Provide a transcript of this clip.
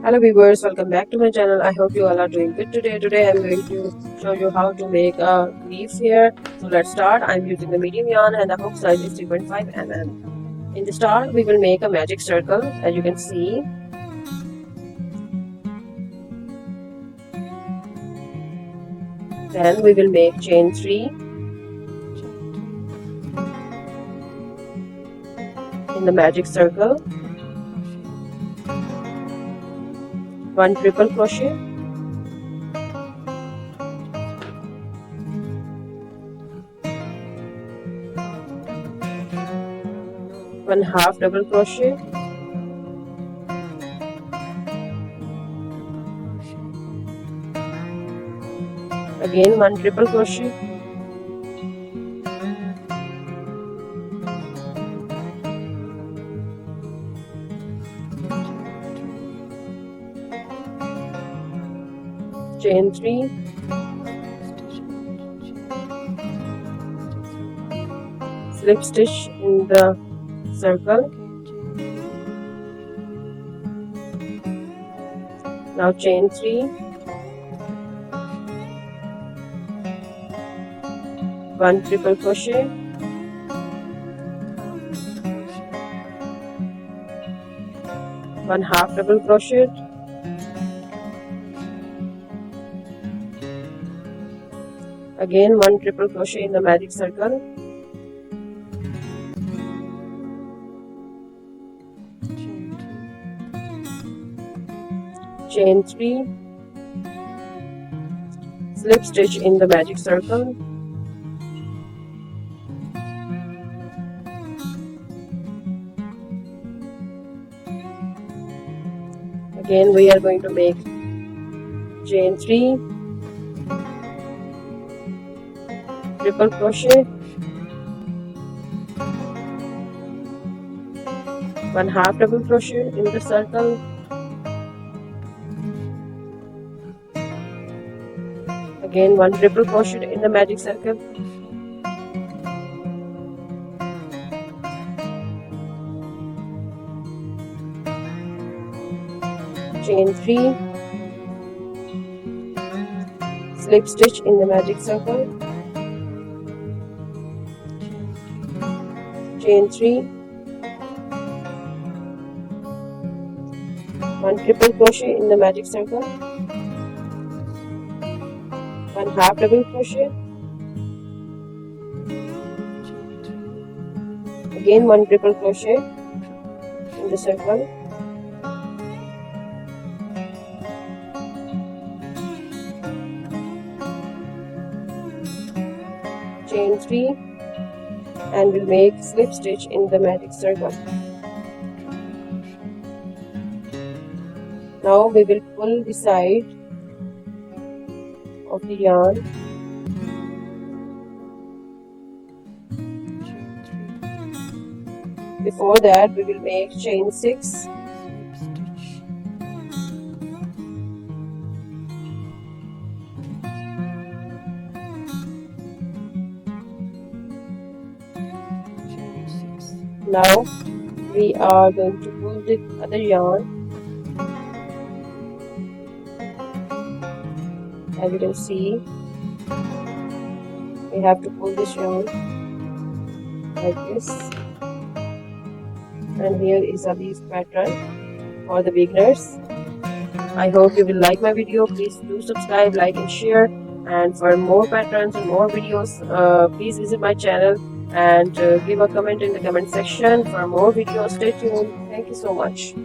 Hello viewers, welcome back to my channel. I hope you all are doing good today. Today I'm going to show you how to make a leaf here. So let's start. I'm using the medium yarn and the hook size is 3.5 mm. In the start we will make a magic circle, as you can see. Then we will make chain 3 in the magic circle, 1 triple crochet, one half double crochet, again 1 triple crochet, chain 3, slip stitch in the circle. Now chain 3, 1 triple crochet, one half double crochet, again 1 triple crochet in the magic circle, chain 3, slip stitch in the magic circle, again we are going to make chain 3, triple crochet, one half double crochet in the circle, again 1 triple crochet in the magic circle, chain 3, slip stitch in the magic circle, chain 3, 1 triple crochet in the magic circle, one half double crochet, again 1 triple crochet in the circle, chain 3, and we'll make slip stitch in the magic circle. Now we will pull the side of the yarn before that we will make chain 6, now we are going to pull the other yarn. As you can see, we have to pull this yarn like this, and here is a leaf pattern for the beginners. I hope you will like my video. Please do subscribe, like and share, and for more patterns and more videos please visit my channel and give a comment in the comment section for more videos. Stay tuned. Thank you so much.